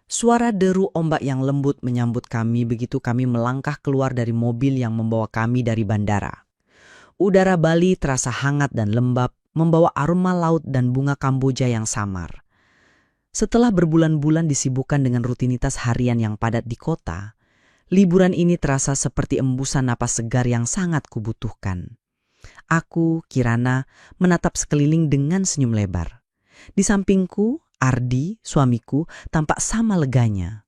Suara deru ombak yang lembut menyambut kami begitu kami melangkah keluar dari mobil yang membawa kami dari bandara. Udara Bali terasa hangat dan lembab, membawa aroma laut dan bunga kamboja yang samar. Setelah berbulan-bulan disibukkan dengan rutinitas harian yang padat di kota, liburan ini terasa seperti embusan napas segar yang sangat kubutuhkan. Aku, Kirana, menatap sekeliling dengan senyum lebar. Di sampingku, Ardi, suamiku, tampak sama leganya.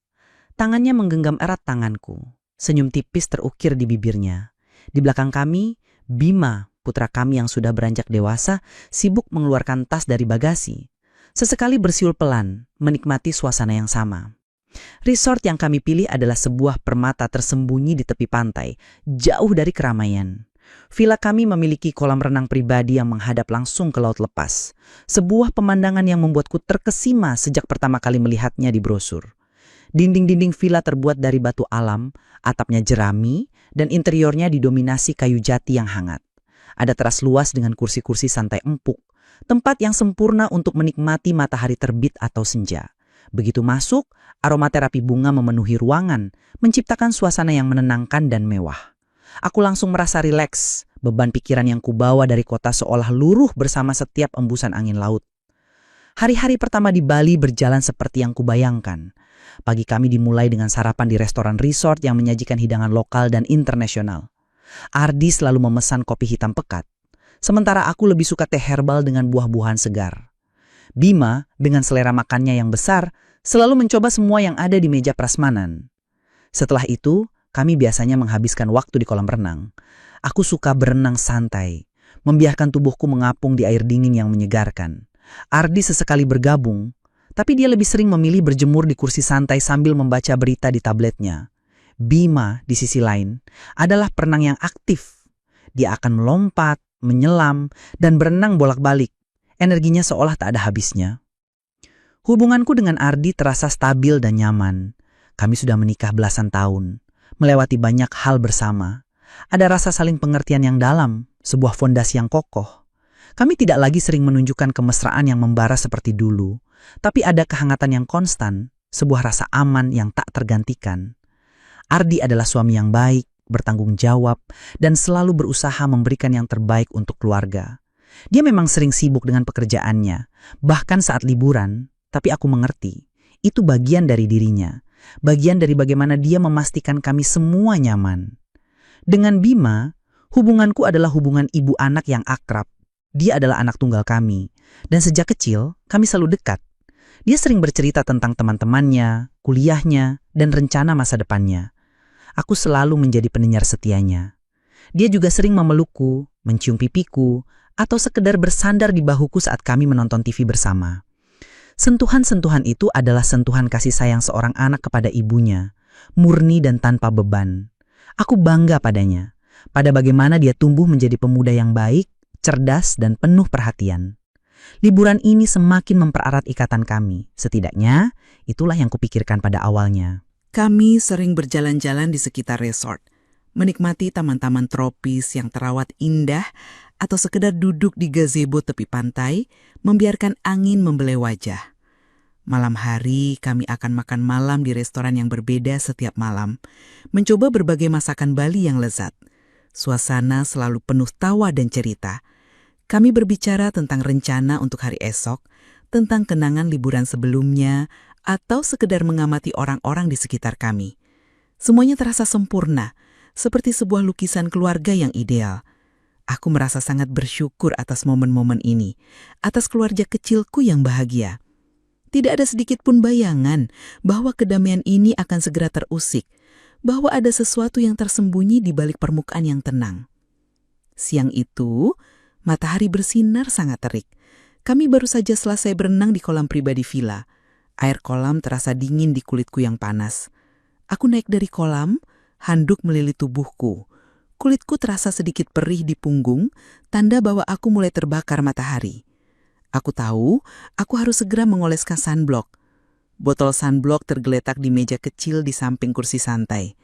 Tangannya menggenggam erat tanganku. Senyum tipis terukir di bibirnya. Di belakang kami, Bima, putra kami yang sudah beranjak dewasa, sibuk mengeluarkan tas dari bagasi. Sesekali bersiul pelan, menikmati suasana yang sama. Resort yang kami pilih adalah sebuah permata tersembunyi di tepi pantai, jauh dari keramaian. Villa kami memiliki kolam renang pribadi yang menghadap langsung ke laut lepas. Sebuah pemandangan yang membuatku terkesima sejak pertama kali melihatnya di brosur. Dinding-dinding villa terbuat dari batu alam, atapnya jerami, dan interiornya didominasi kayu jati yang hangat. Ada teras luas dengan kursi-kursi santai empuk, tempat yang sempurna untuk menikmati matahari terbit atau senja. Begitu masuk, aromaterapi bunga memenuhi ruangan, menciptakan suasana yang menenangkan dan mewah. Aku langsung merasa rileks, beban pikiran yang kubawa dari kota seolah luruh bersama setiap embusan angin laut. Hari-hari pertama di Bali berjalan seperti yang kubayangkan. Pagi kami dimulai dengan sarapan di restoran resort yang menyajikan hidangan lokal dan internasional. Ardi selalu memesan kopi hitam pekat, sementara aku lebih suka teh herbal dengan buah-buahan segar. Bima, dengan selera makannya yang besar, selalu mencoba semua yang ada di meja prasmanan. Setelah itu, kami biasanya menghabiskan waktu di kolam renang. Aku suka berenang santai, membiarkan tubuhku mengapung di air dingin yang menyegarkan. Ardi sesekali bergabung, tapi dia lebih sering memilih berjemur di kursi santai sambil membaca berita di tabletnya. Bima, di sisi lain, adalah perenang yang aktif. Dia akan melompat, menyelam, dan berenang bolak-balik. Energinya seolah tak ada habisnya. Hubunganku dengan Ardi terasa stabil dan nyaman. Kami sudah menikah belasan tahun, melewati banyak hal bersama. Ada rasa saling pengertian yang dalam, sebuah fondasi yang kokoh. Kami tidak lagi sering menunjukkan kemesraan yang membara seperti dulu, tapi ada kehangatan yang konstan, sebuah rasa aman yang tak tergantikan. Ardi adalah suami yang baik, bertanggung jawab, dan selalu berusaha memberikan yang terbaik untuk keluarga. Dia memang sering sibuk dengan pekerjaannya, bahkan saat liburan, tapi aku mengerti, itu bagian dari dirinya. Bagian dari bagaimana dia memastikan kami semua nyaman. Dengan Bima, hubunganku adalah hubungan ibu anak yang akrab. Dia adalah anak tunggal kami, dan sejak kecil kami selalu dekat. Dia sering bercerita tentang teman-temannya, kuliahnya, dan rencana masa depannya. Aku selalu menjadi pendengar setianya. Dia juga sering memelukku, mencium pipiku, atau sekedar bersandar di bahuku saat kami menonton TV bersama. Sentuhan-sentuhan itu adalah sentuhan kasih sayang seorang anak kepada ibunya, murni dan tanpa beban. Aku bangga padanya, pada bagaimana dia tumbuh menjadi pemuda yang baik, cerdas, dan penuh perhatian. Liburan ini semakin mempererat ikatan kami, setidaknya itulah yang kupikirkan pada awalnya. Kami sering berjalan-jalan di sekitar resort, menikmati taman-taman tropis yang terawat indah, atau sekedar duduk di gazebo tepi pantai, membiarkan angin membelai wajah. Malam hari kami akan makan malam di restoran yang berbeda setiap malam, mencoba berbagai masakan Bali yang lezat. Suasana selalu penuh tawa dan cerita. Kami berbicara tentang rencana untuk hari esok, tentang kenangan liburan sebelumnya, atau sekedar mengamati orang-orang di sekitar kami. Semuanya terasa sempurna, seperti sebuah lukisan keluarga yang ideal. Aku merasa sangat bersyukur atas momen-momen ini, atas keluarga kecilku yang bahagia. Tidak ada sedikit pun bayangan bahwa kedamaian ini akan segera terusik, bahwa ada sesuatu yang tersembunyi di balik permukaan yang tenang. Siang itu, matahari bersinar sangat terik. Kami baru saja selesai berenang di kolam pribadi villa. Air kolam terasa dingin di kulitku yang panas. Aku naik dari kolam, handuk melilit tubuhku. Kulitku terasa sedikit perih di punggung, tanda bahwa aku mulai terbakar matahari. Aku tahu, aku harus segera mengoleskan sunblock. Botol sunblock tergeletak di meja kecil di samping kursi santai.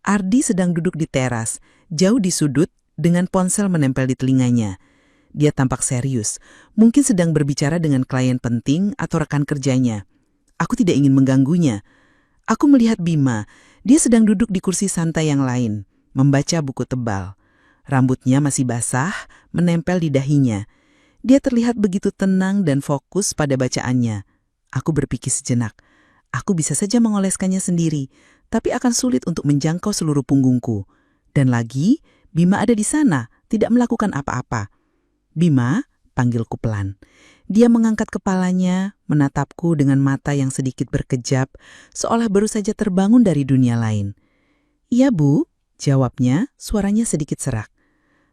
Ardi sedang duduk di teras, jauh di sudut, dengan ponsel menempel di telinganya. Dia tampak serius, mungkin sedang berbicara dengan klien penting atau rekan kerjanya. Aku tidak ingin mengganggunya. Aku melihat Bima. Dia sedang duduk di kursi santai yang lain, membaca buku tebal. Rambutnya masih basah, menempel di dahinya. Dia terlihat begitu tenang dan fokus pada bacaannya. Aku berpikir sejenak. Aku bisa saja mengoleskannya sendiri, tapi akan sulit untuk menjangkau seluruh punggungku. Dan lagi, Bima ada di sana, tidak melakukan apa-apa. Bima, panggilku pelan. Dia mengangkat kepalanya, menatapku dengan mata yang sedikit berkejap, seolah baru saja terbangun dari dunia lain. "Iya, Bu," jawabnya, suaranya sedikit serak.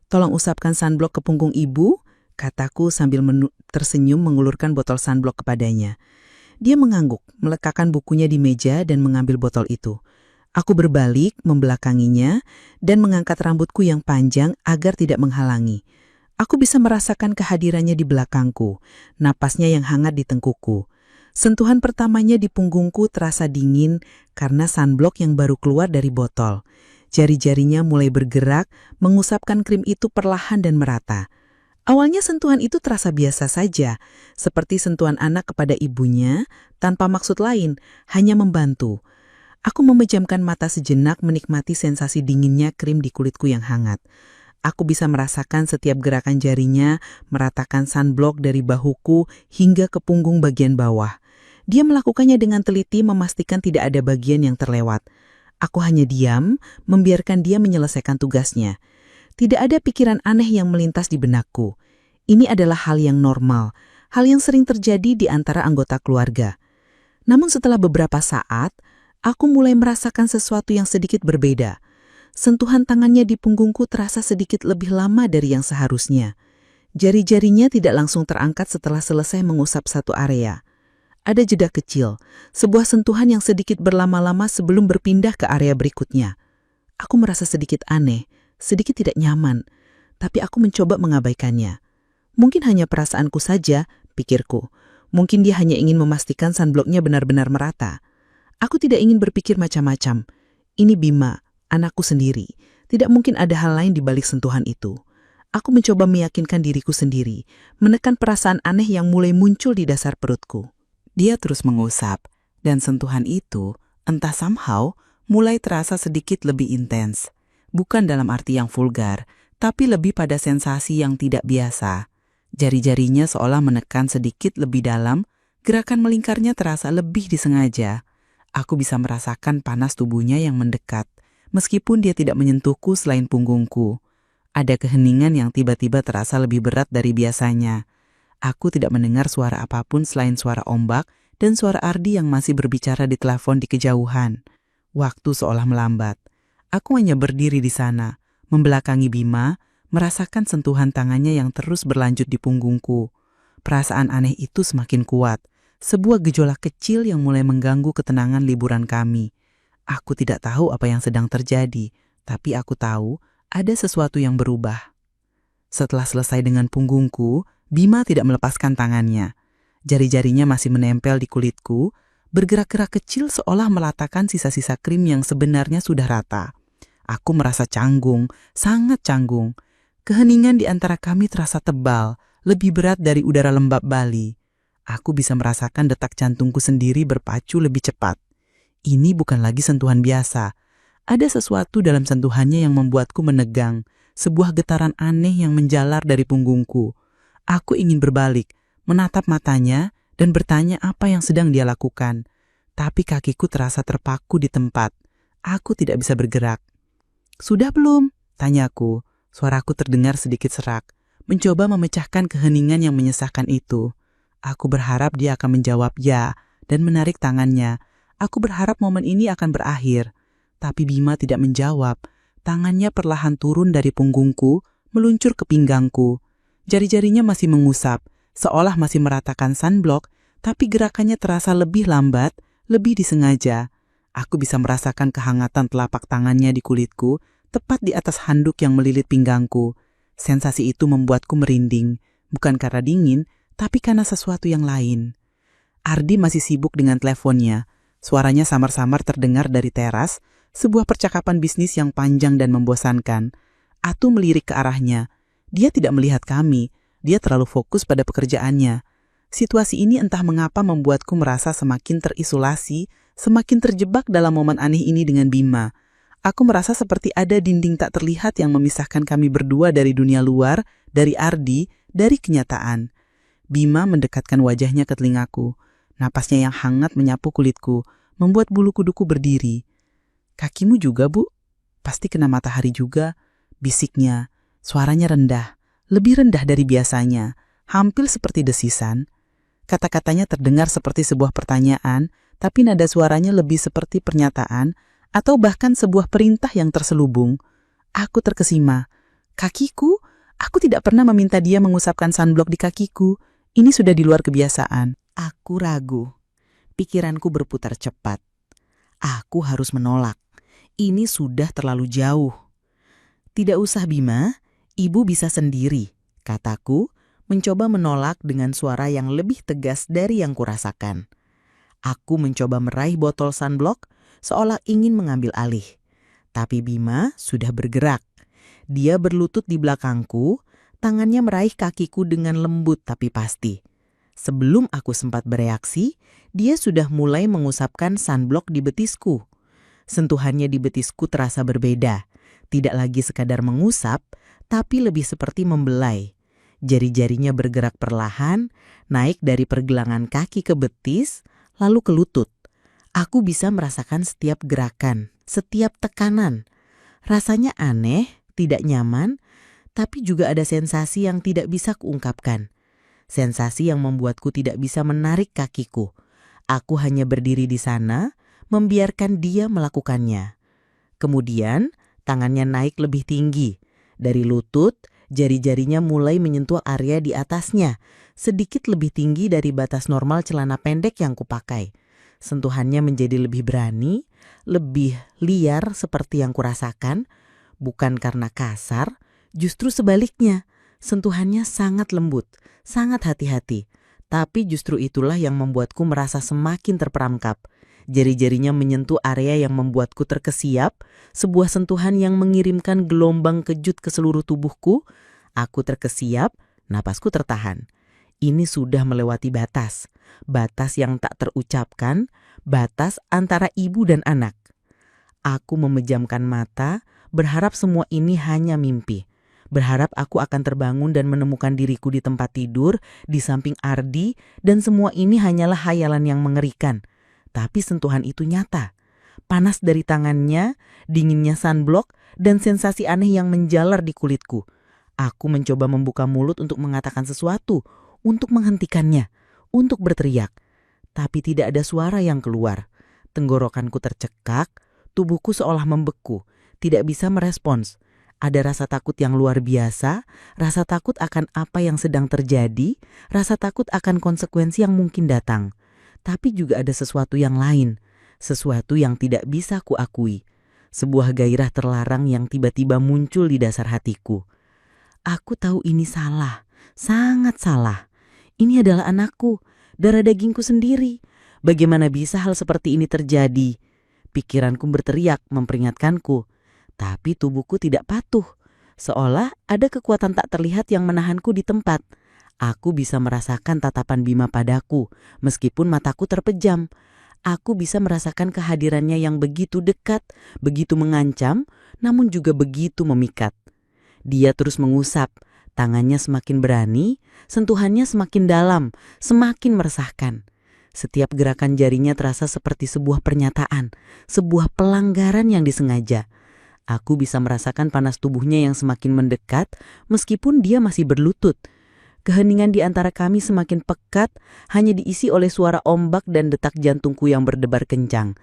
"Tolong usapkan sunblock ke punggung Ibu," kataku sambil tersenyum mengulurkan botol sunblock kepadanya. Dia mengangguk, meletakkan bukunya di meja dan mengambil botol itu. Aku berbalik, membelakanginya, dan mengangkat rambutku yang panjang agar tidak menghalangi. Aku bisa merasakan kehadirannya di belakangku, napasnya yang hangat di tengkukku. Sentuhan pertamanya di punggungku terasa dingin karena sunblock yang baru keluar dari botol. Jari-jarinya mulai bergerak, mengusapkan krim itu perlahan dan merata. Awalnya sentuhan itu terasa biasa saja, seperti sentuhan anak kepada ibunya, tanpa maksud lain, hanya membantu. Aku memejamkan mata sejenak menikmati sensasi dinginnya krim di kulitku yang hangat. Aku bisa merasakan setiap gerakan jarinya meratakan sunblock dari bahuku hingga ke punggung bagian bawah. Dia melakukannya dengan teliti memastikan tidak ada bagian yang terlewat. Aku hanya diam, membiarkan dia menyelesaikan tugasnya. Tidak ada pikiran aneh yang melintas di benakku. Ini adalah hal yang normal, hal yang sering terjadi di antara anggota keluarga. Namun setelah beberapa saat, aku mulai merasakan sesuatu yang sedikit berbeda. Sentuhan tangannya di punggungku terasa sedikit lebih lama dari yang seharusnya. Jari-jarinya tidak langsung terangkat setelah selesai mengusap satu area. Ada jeda kecil, sebuah sentuhan yang sedikit berlama-lama sebelum berpindah ke area berikutnya. Aku merasa sedikit aneh, sedikit tidak nyaman, tapi aku mencoba mengabaikannya. Mungkin hanya perasaanku saja, pikirku. Mungkin dia hanya ingin memastikan sunblocknya benar-benar merata. Aku tidak ingin berpikir macam-macam. Ini Bima, anakku sendiri. Tidak mungkin ada hal lain di balik sentuhan itu. Aku mencoba meyakinkan diriku sendiri, menekan perasaan aneh yang mulai muncul di dasar perutku. Dia terus mengusap, dan sentuhan itu, entah somehow, mulai terasa sedikit lebih intens. Bukan dalam arti yang vulgar, tapi lebih pada sensasi yang tidak biasa. Jari-jarinya seolah menekan sedikit lebih dalam, gerakan melingkarnya terasa lebih disengaja. Aku bisa merasakan panas tubuhnya yang mendekat, meskipun dia tidak menyentuhku selain punggungku. Ada keheningan yang tiba-tiba terasa lebih berat dari biasanya. Aku tidak mendengar suara apapun selain suara ombak dan suara Ardi yang masih berbicara di telepon di kejauhan. Waktu seolah melambat. Aku hanya berdiri di sana, membelakangi Bima, merasakan sentuhan tangannya yang terus berlanjut di punggungku. Perasaan aneh itu semakin kuat, sebuah gejolak kecil yang mulai mengganggu ketenangan liburan kami. Aku tidak tahu apa yang sedang terjadi, tapi aku tahu ada sesuatu yang berubah. Setelah selesai dengan punggungku, Bima tidak melepaskan tangannya. Jari-jarinya masih menempel di kulitku, bergerak-gerak kecil seolah melatakan sisa-sisa krim yang sebenarnya sudah rata. Aku merasa canggung, sangat canggung. Keheningan di antara kami terasa tebal, lebih berat dari udara lembab Bali. Aku bisa merasakan detak jantungku sendiri berpacu lebih cepat. Ini bukan lagi sentuhan biasa. Ada sesuatu dalam sentuhannya yang membuatku menegang, sebuah getaran aneh yang menjalar dari punggungku. Aku ingin berbalik, menatap matanya, dan bertanya apa yang sedang dia lakukan. Tapi kakiku terasa terpaku di tempat. Aku tidak bisa bergerak. "Sudah belum?" tanyaku. Suaraku terdengar sedikit serak, mencoba memecahkan keheningan yang menyesakkan itu. Aku berharap dia akan menjawab ya dan menarik tangannya. Aku berharap momen ini akan berakhir. Tapi Bima tidak menjawab. Tangannya perlahan turun dari punggungku, meluncur ke pinggangku. Jari-jarinya masih mengusap, seolah masih meratakan sunblock, tapi gerakannya terasa lebih lambat, lebih disengaja. Aku bisa merasakan kehangatan telapak tangannya di kulitku, tepat di atas handuk yang melilit pinggangku. Sensasi itu membuatku merinding, bukan karena dingin, tapi karena sesuatu yang lain. Ardi masih sibuk dengan teleponnya. Suaranya samar-samar terdengar dari teras, sebuah percakapan bisnis yang panjang dan membosankan. Atu melirik ke arahnya. Dia tidak melihat kami, dia terlalu fokus pada pekerjaannya. Situasi ini entah mengapa membuatku merasa semakin terisolasi, semakin terjebak dalam momen aneh ini dengan Bima. Aku merasa seperti ada dinding tak terlihat yang memisahkan kami berdua dari dunia luar, dari Ardi, dari kenyataan. Bima mendekatkan wajahnya ke telingaku. Napasnya yang hangat menyapu kulitku, membuat bulu kuduku berdiri. "Kakimu juga, Bu? Pasti kena matahari juga," bisiknya. Suaranya rendah, lebih rendah dari biasanya, hampir seperti desisan. Kata-katanya terdengar seperti sebuah pertanyaan, tapi nada suaranya lebih seperti pernyataan, atau bahkan sebuah perintah yang terselubung. Aku terkesima. Kakiku? Aku tidak pernah meminta dia mengusapkan sunblock di kakiku. Ini sudah di luar kebiasaan. Aku ragu. Pikiranku berputar cepat. Aku harus menolak. Ini sudah terlalu jauh. "Tidak usah, Bima. Ibu bisa sendiri," kataku, mencoba menolak dengan suara yang lebih tegas dari yang kurasakan. Aku mencoba meraih botol sunblock seolah ingin mengambil alih. Tapi Bima sudah bergerak. Dia berlutut di belakangku, tangannya meraih kakiku dengan lembut tapi pasti. Sebelum aku sempat bereaksi, dia sudah mulai mengusapkan sunblock di betisku. Sentuhannya di betisku terasa berbeda. Tidak lagi sekadar mengusap, tapi lebih seperti membelai. Jari-jarinya bergerak perlahan, naik dari pergelangan kaki ke betis, lalu ke lutut. Aku bisa merasakan setiap gerakan, setiap tekanan. Rasanya aneh, tidak nyaman, tapi juga ada sensasi yang tidak bisa kuungkapkan. Sensasi yang membuatku tidak bisa menarik kakiku. Aku hanya berdiri di sana, membiarkan dia melakukannya. Kemudian, tangannya naik lebih tinggi. Dari lutut, jari-jarinya mulai menyentuh area di atasnya, sedikit lebih tinggi dari batas normal celana pendek yang kupakai. Sentuhannya menjadi lebih berani, lebih liar seperti yang kurasakan, bukan karena kasar, justru sebaliknya. Sentuhannya sangat lembut, sangat hati-hati, tapi justru itulah yang membuatku merasa semakin terperangkap. Jari-jarinya menyentuh area yang membuatku terkesiap, sebuah sentuhan yang mengirimkan gelombang kejut ke seluruh tubuhku. Aku terkesiap, napasku tertahan. Ini sudah melewati batas, batas yang tak terucapkan, batas antara ibu dan anak. Aku memejamkan mata, berharap semua ini hanya mimpi. Berharap aku akan terbangun dan menemukan diriku di tempat tidur, di samping Ardi, dan semua ini hanyalah hayalan yang mengerikan. Tapi sentuhan itu nyata. Panas dari tangannya, dinginnya sunblock, dan sensasi aneh yang menjalar di kulitku. Aku mencoba membuka mulut untuk mengatakan sesuatu, untuk menghentikannya, untuk berteriak. Tapi tidak ada suara yang keluar. Tenggorokanku tercekak, tubuhku seolah membeku, tidak bisa merespons. Ada rasa takut yang luar biasa, rasa takut akan apa yang sedang terjadi, rasa takut akan konsekuensi yang mungkin datang. Tapi juga ada sesuatu yang lain, sesuatu yang tidak bisa kuakui. Sebuah gairah terlarang yang tiba-tiba muncul di dasar hatiku. Aku tahu ini salah, sangat salah. Ini adalah anakku, darah dagingku sendiri. Bagaimana bisa hal seperti ini terjadi? Pikiranku berteriak memperingatkanku. Tapi tubuhku tidak patuh, seolah ada kekuatan tak terlihat yang menahanku di tempat. Aku bisa merasakan tatapan Bima padaku, meskipun mataku terpejam. Aku bisa merasakan kehadirannya yang begitu dekat, begitu mengancam, namun juga begitu memikat. Dia terus mengusap, tangannya semakin berani, sentuhannya semakin dalam, semakin meresahkan. Setiap gerakan jarinya terasa seperti sebuah pernyataan, sebuah pelanggaran yang disengaja. Aku bisa merasakan panas tubuhnya yang semakin mendekat meskipun dia masih berlutut. Keheningan di antara kami semakin pekat, hanya diisi oleh suara ombak dan detak jantungku yang berdebar kencang.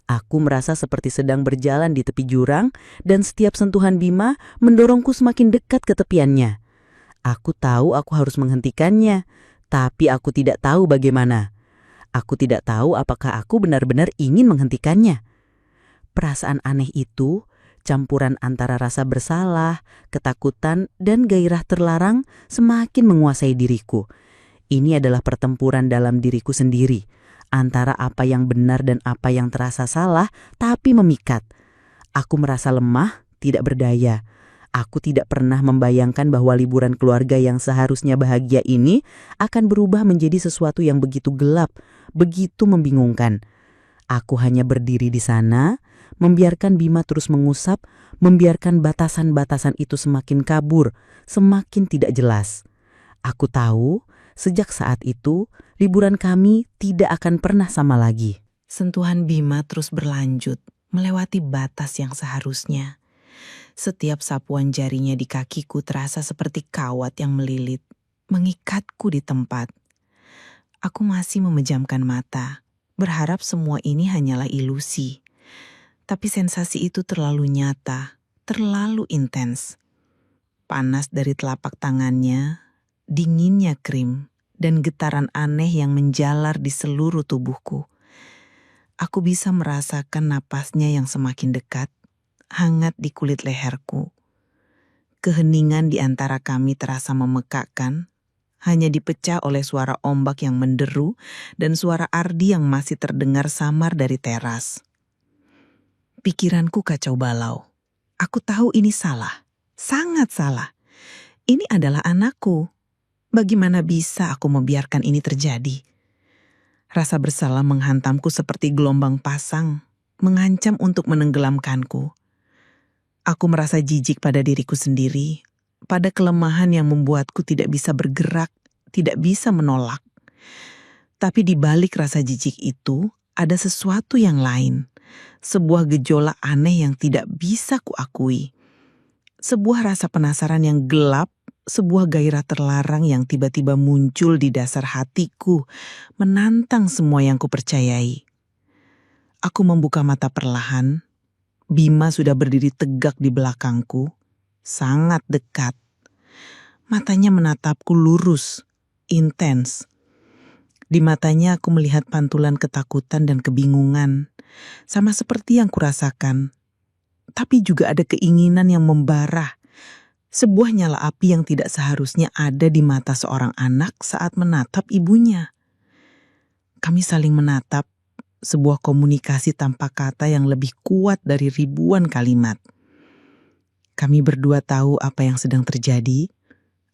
Aku merasa seperti sedang berjalan di tepi jurang dan setiap sentuhan Bima mendorongku semakin dekat ke tepiannya. Aku tahu aku harus menghentikannya, tapi aku tidak tahu bagaimana. Aku tidak tahu apakah aku benar-benar ingin menghentikannya. Perasaan aneh itu, campuran antara rasa bersalah, ketakutan, dan gairah terlarang semakin menguasai diriku. Ini adalah pertempuran dalam diriku sendiri, antara apa yang benar dan apa yang terasa salah, tapi memikat. Aku merasa lemah, tidak berdaya. Aku tidak pernah membayangkan bahwa liburan keluarga yang seharusnya bahagia ini akan berubah menjadi sesuatu yang begitu gelap, begitu membingungkan. Aku hanya berdiri di sana, membiarkan Bima terus mengusap, membiarkan batasan-batasan itu semakin kabur, semakin tidak jelas. Aku tahu, sejak saat itu, liburan kami tidak akan pernah sama lagi. Sentuhan Bima terus berlanjut, melewati batas yang seharusnya. Setiap sapuan jarinya di kakiku terasa seperti kawat yang melilit, mengikatku di tempat. Aku masih memejamkan mata, berharap semua ini hanyalah ilusi. Tapi sensasi itu terlalu nyata, terlalu intens. Panas dari telapak tangannya, dinginnya krim, dan getaran aneh yang menjalar di seluruh tubuhku. Aku bisa merasakan napasnya yang semakin dekat, hangat di kulit leherku. Keheningan di antara kami terasa memekakkan, hanya dipecah oleh suara ombak yang menderu dan suara Ardi yang masih terdengar samar dari teras. Pikiranku kacau balau. Aku tahu ini salah, sangat salah. Ini adalah anakku. Bagaimana bisa aku membiarkan ini terjadi? Rasa bersalah menghantamku seperti gelombang pasang, mengancam untuk menenggelamkanku. Aku merasa jijik pada diriku sendiri, pada kelemahan yang membuatku tidak bisa bergerak, tidak bisa menolak. Tapi di balik rasa jijik itu, ada sesuatu yang lain. Sebuah gejolak aneh yang tidak bisa kuakui. Sebuah rasa penasaran yang gelap, sebuah gairah terlarang yang tiba-tiba muncul di dasar hatiku, menantang semua yang kupercayai. Aku membuka mata perlahan. Bima sudah berdiri tegak di belakangku, sangat dekat. Matanya menatapku lurus, intens. Di matanya aku melihat pantulan ketakutan dan kebingungan, sama seperti yang kurasakan. Tapi juga ada keinginan yang membara, sebuah nyala api yang tidak seharusnya ada di mata seorang anak saat menatap ibunya. Kami saling menatap, sebuah komunikasi tanpa kata yang lebih kuat dari ribuan kalimat. Kami berdua tahu apa yang sedang terjadi,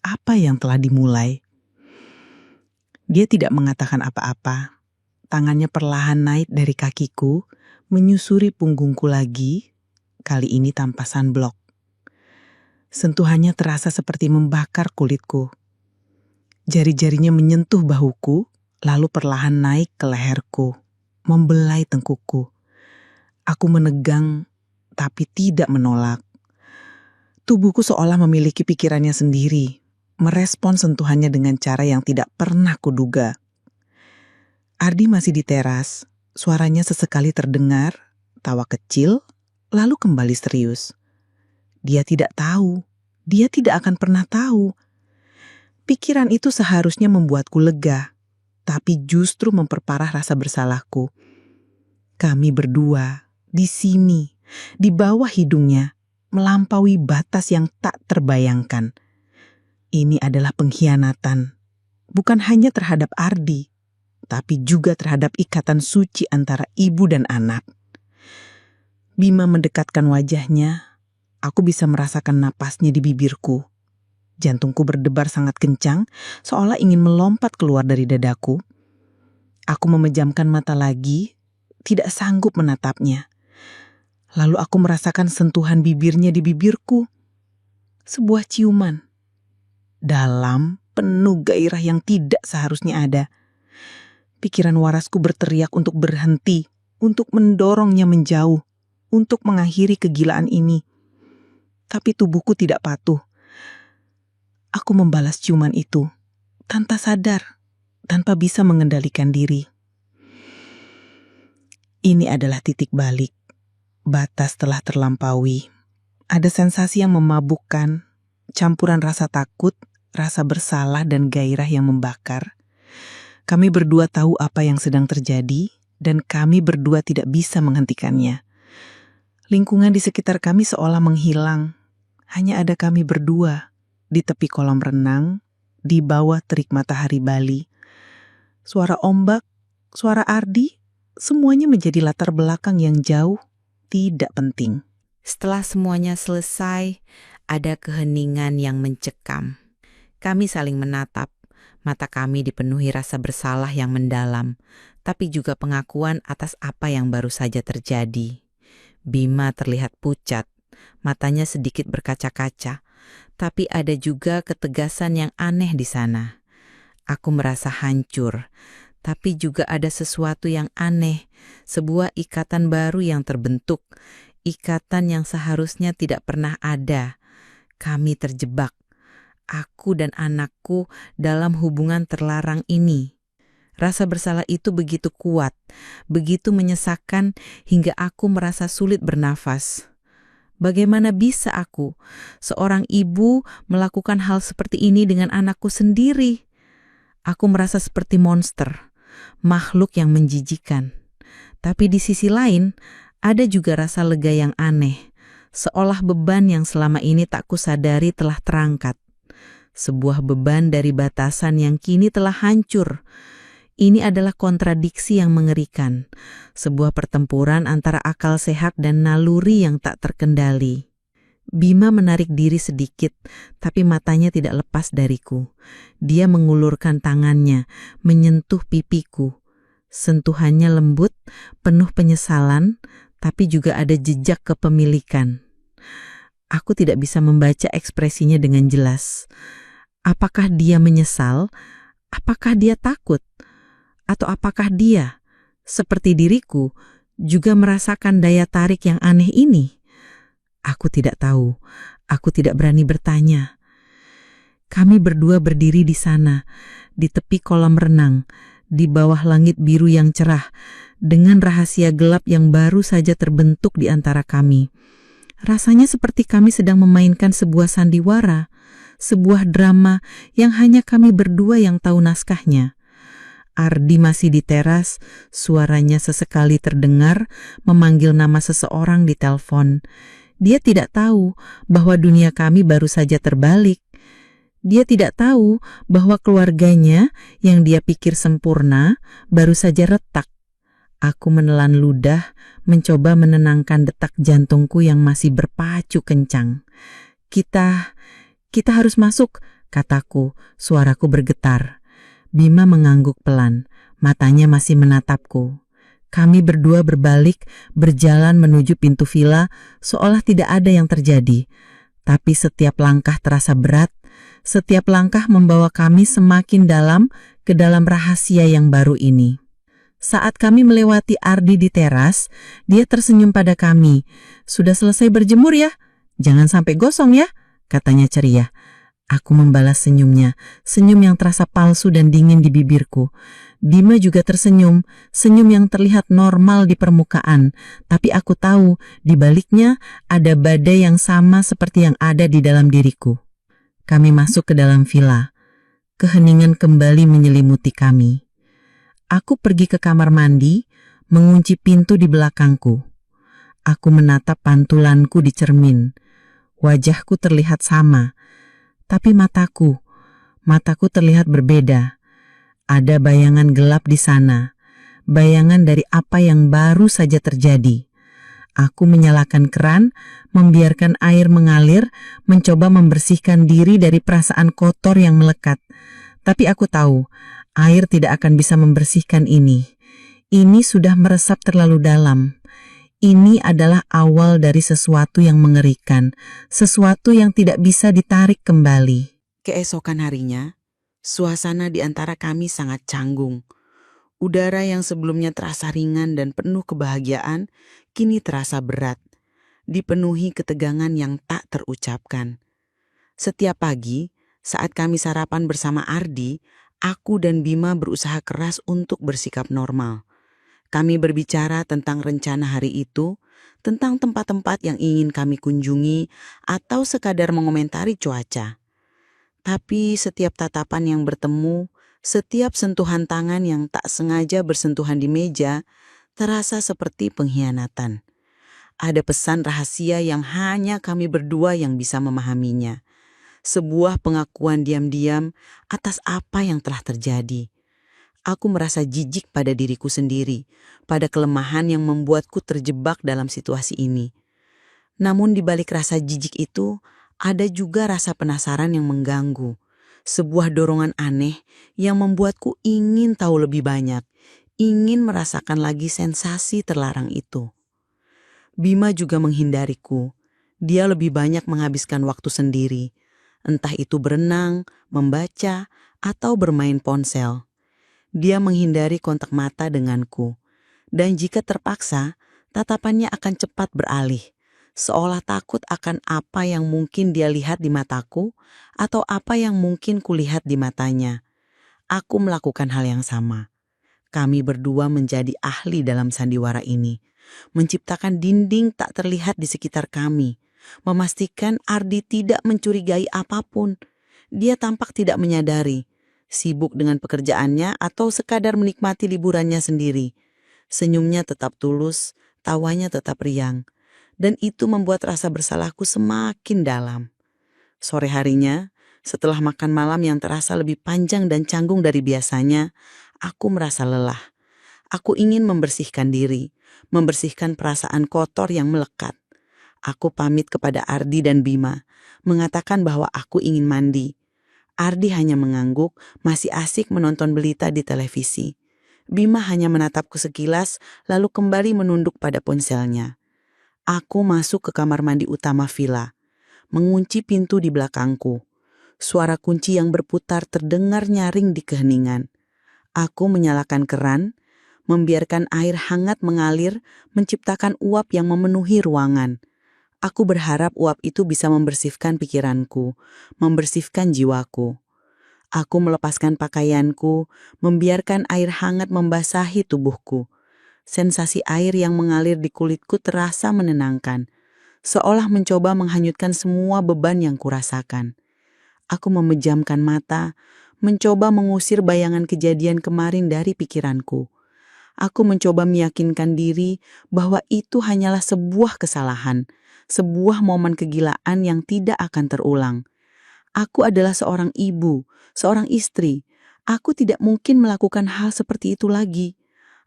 apa yang telah dimulai. Dia tidak mengatakan apa-apa. Tangannya perlahan naik dari kakiku, menyusuri punggungku lagi, kali ini tanpa sunblock. Sentuhannya terasa seperti membakar kulitku. Jari-jarinya menyentuh bahuku, lalu perlahan naik ke leherku, membelai tengkukku. Aku menegang, tapi tidak menolak. Tubuhku seolah memiliki pikirannya sendiri, merespon sentuhannya dengan cara yang tidak pernah kuduga. Ardi masih di teras, suaranya sesekali terdengar, tawa kecil, lalu kembali serius. Dia tidak tahu, dia tidak akan pernah tahu. Pikiran itu seharusnya membuatku lega, tapi justru memperparah rasa bersalahku. Kami berdua, di sini, di bawah hidungnya, melampaui batas yang tak terbayangkan. Ini adalah pengkhianatan, bukan hanya terhadap Ardi, tapi juga terhadap ikatan suci antara ibu dan anak. Bima mendekatkan wajahnya, aku bisa merasakan napasnya di bibirku. Jantungku berdebar sangat kencang, seolah ingin melompat keluar dari dadaku. Aku memejamkan mata lagi, tidak sanggup menatapnya. Lalu aku merasakan sentuhan bibirnya di bibirku. Sebuah ciuman. Dalam, penuh gairah yang tidak seharusnya ada. Pikiran warasku berteriak untuk berhenti, untuk mendorongnya menjauh, untuk mengakhiri kegilaan ini. Tapi tubuhku tidak patuh. Aku membalas ciuman itu, tanpa sadar, tanpa bisa mengendalikan diri. Ini adalah titik balik. Batas telah terlampaui. Ada sensasi yang memabukkan, campuran rasa takut, rasa bersalah dan gairah yang membakar. Kami berdua tahu apa yang sedang terjadi, dan kami berdua tidak bisa menghentikannya. Lingkungan di sekitar kami seolah menghilang. Hanya ada kami berdua, di tepi kolam renang, di bawah terik matahari Bali. Suara ombak, suara Ardi, semuanya menjadi latar belakang yang jauh, tidak penting. Setelah semuanya selesai, ada keheningan yang mencekam. Kami saling menatap. Mata kami dipenuhi rasa bersalah yang mendalam, tapi juga pengakuan atas apa yang baru saja terjadi. Bima terlihat pucat, matanya sedikit berkaca-kaca, tapi ada juga ketegasan yang aneh di sana. Aku merasa hancur, tapi juga ada sesuatu yang aneh, sebuah ikatan baru yang terbentuk, ikatan yang seharusnya tidak pernah ada. Kami terjebak, aku dan anakku, dalam hubungan terlarang ini. Rasa bersalah itu begitu kuat, begitu menyesakkan hingga aku merasa sulit bernafas. Bagaimana bisa aku, seorang ibu, melakukan hal seperti ini dengan anakku sendiri? Aku merasa seperti monster, makhluk yang menjijikan. Tapi di sisi lain, ada juga rasa lega yang aneh, seolah beban yang selama ini tak kusadari telah terangkat. Sebuah beban dari batasan yang kini telah hancur. Ini adalah kontradiksi yang mengerikan, sebuah pertempuran antara akal sehat dan naluri yang tak terkendali. Bima menarik diri sedikit, tapi matanya tidak lepas dariku. Dia mengulurkan tangannya, menyentuh pipiku. Sentuhannya lembut, penuh penyesalan, tapi juga ada jejak kepemilikan. Aku tidak bisa membaca ekspresinya dengan jelas. Apakah dia menyesal? Apakah dia takut? Atau apakah dia, seperti diriku, juga merasakan daya tarik yang aneh ini? Aku tidak tahu. Aku tidak berani bertanya. Kami berdua berdiri di sana, di tepi kolam renang, di bawah langit biru yang cerah, dengan rahasia gelap yang baru saja terbentuk di antara kami. Rasanya seperti kami sedang memainkan sebuah sandiwara, sebuah drama yang hanya kami berdua yang tahu naskahnya. Ardi masih di teras, suaranya sesekali terdengar memanggil nama seseorang di telepon. Dia tidak tahu bahwa dunia kami baru saja terbalik. Dia tidak tahu bahwa keluarganya yang dia pikir sempurna baru saja retak. Aku menelan ludah, mencoba menenangkan detak jantungku yang masih berpacu kencang. Kita harus masuk, kataku, suaraku bergetar. Bima mengangguk pelan, matanya masih menatapku. Kami berdua berbalik, berjalan menuju pintu villa, seolah tidak ada yang terjadi. Tapi setiap langkah terasa berat, setiap langkah membawa kami semakin dalam ke dalam rahasia yang baru ini. Saat kami melewati Ardi di teras, dia tersenyum pada kami. "Sudah selesai berjemur ya? Jangan sampai gosong ya," katanya ceria. Aku membalas senyumnya, senyum yang terasa palsu dan dingin di bibirku. Bima juga tersenyum, senyum yang terlihat normal di permukaan, tapi aku tahu di baliknya ada badai yang sama seperti yang ada di dalam diriku. Kami masuk ke dalam villa. Keheningan kembali menyelimuti kami. Aku pergi ke kamar mandi, mengunci pintu di belakangku. Aku menatap pantulanku di cermin. Wajahku terlihat sama. Tapi mataku terlihat berbeda. Ada bayangan gelap di sana, bayangan dari apa yang baru saja terjadi. Aku menyalakan keran, membiarkan air mengalir, mencoba membersihkan diri dari perasaan kotor yang melekat. Tapi aku tahu, air tidak akan bisa membersihkan ini. Ini sudah meresap terlalu dalam. Ini adalah awal dari sesuatu yang mengerikan, sesuatu yang tidak bisa ditarik kembali. Keesokan harinya, suasana di antara kami sangat canggung. Udara yang sebelumnya terasa ringan dan penuh kebahagiaan, kini terasa berat, dipenuhi ketegangan yang tak terucapkan. Setiap pagi, saat kami sarapan bersama Ardi, aku dan Bima berusaha keras untuk bersikap normal. Kami berbicara tentang rencana hari itu, tentang tempat-tempat yang ingin kami kunjungi, atau sekadar mengomentari cuaca. Tapi setiap tatapan yang bertemu, setiap sentuhan tangan yang tak sengaja bersentuhan di meja, terasa seperti pengkhianatan. Ada pesan rahasia yang hanya kami berdua yang bisa memahaminya. Sebuah pengakuan diam-diam atas apa yang telah terjadi. Aku merasa jijik pada diriku sendiri, pada kelemahan yang membuatku terjebak dalam situasi ini. Namun di balik rasa jijik itu, ada juga rasa penasaran yang mengganggu. Sebuah dorongan aneh yang membuatku ingin tahu lebih banyak, ingin merasakan lagi sensasi terlarang itu. Bima juga menghindariku. Dia lebih banyak menghabiskan waktu sendiri, entah itu berenang, membaca, atau bermain ponsel. Dia menghindari kontak mata denganku, dan jika terpaksa, tatapannya akan cepat beralih, seolah takut akan apa yang mungkin dia lihat di mataku atau apa yang mungkin kulihat di matanya. Aku melakukan hal yang sama. Kami berdua menjadi ahli dalam sandiwara ini, menciptakan dinding tak terlihat di sekitar kami, memastikan Ardi tidak mencurigai apapun. Dia tampak tidak menyadari, sibuk dengan pekerjaannya atau sekadar menikmati liburannya sendiri. Senyumnya tetap tulus, tawanya tetap riang, dan itu membuat rasa bersalahku semakin dalam. Sore harinya, setelah makan malam yang terasa lebih panjang dan canggung dari biasanya, aku merasa lelah. Aku ingin membersihkan diri, membersihkan perasaan kotor yang melekat. Aku pamit kepada Ardi dan Bima, mengatakan bahwa aku ingin mandi. Ardi hanya mengangguk, masih asik menonton berita di televisi. Bima hanya menatapku sekilas, lalu kembali menunduk pada ponselnya. Aku masuk ke kamar mandi utama villa, mengunci pintu di belakangku. Suara kunci yang berputar terdengar nyaring di keheningan. Aku menyalakan keran, membiarkan air hangat mengalir, menciptakan uap yang memenuhi ruangan. Aku berharap uap itu bisa membersihkan pikiranku, membersihkan jiwaku. Aku melepaskan pakaianku, membiarkan air hangat membasahi tubuhku. Sensasi air yang mengalir di kulitku terasa menenangkan, seolah mencoba menghanyutkan semua beban yang kurasakan. Aku memejamkan mata, mencoba mengusir bayangan kejadian kemarin dari pikiranku. Aku mencoba meyakinkan diri bahwa itu hanyalah sebuah kesalahan, sebuah momen kegilaan yang tidak akan terulang. Aku adalah seorang ibu, seorang istri. Aku tidak mungkin melakukan hal seperti itu lagi.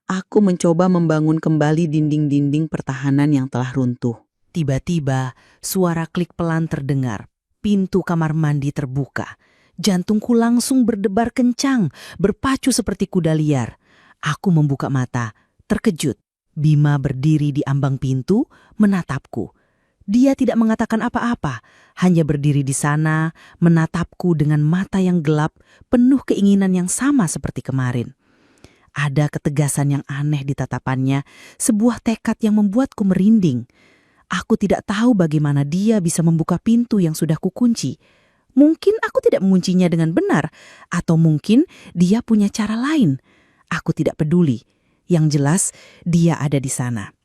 Aku mencoba membangun kembali dinding-dinding pertahanan yang telah runtuh. Tiba-tiba, suara klik pelan terdengar. Pintu kamar mandi terbuka. Jantungku langsung berdebar kencang, berpacu seperti kuda liar. Aku membuka mata, terkejut. Bima berdiri di ambang pintu, menatapku. Dia tidak mengatakan apa-apa, hanya berdiri di sana, menatapku dengan mata yang gelap, penuh keinginan yang sama seperti kemarin. Ada ketegasan yang aneh di tatapannya, sebuah tekad yang membuatku merinding. Aku tidak tahu bagaimana dia bisa membuka pintu yang sudah kukunci. Mungkin aku tidak menguncinya dengan benar, atau mungkin dia punya cara lain. Aku tidak peduli. Yang jelas, dia ada di sana.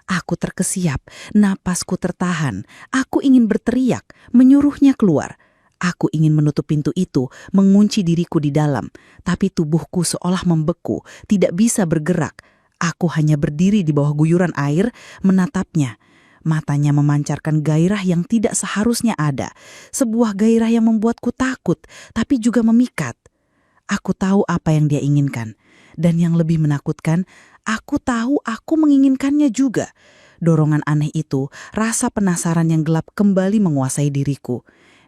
Aku terkesiap, napasku tertahan. Aku ingin berteriak, menyuruhnya keluar. Aku ingin menutup pintu itu, mengunci diriku di dalam. Tapi tubuhku seolah membeku, tidak bisa bergerak. Aku hanya berdiri di bawah guyuran air, menatapnya. Matanya memancarkan gairah yang tidak seharusnya ada. Sebuah gairah yang membuatku takut, tapi juga memikat. Aku tahu apa yang dia inginkan. Dan yang lebih menakutkan, aku tahu aku menginginkannya juga. Dorongan aneh itu, rasa penasaran yang gelap kembali menguasai diriku.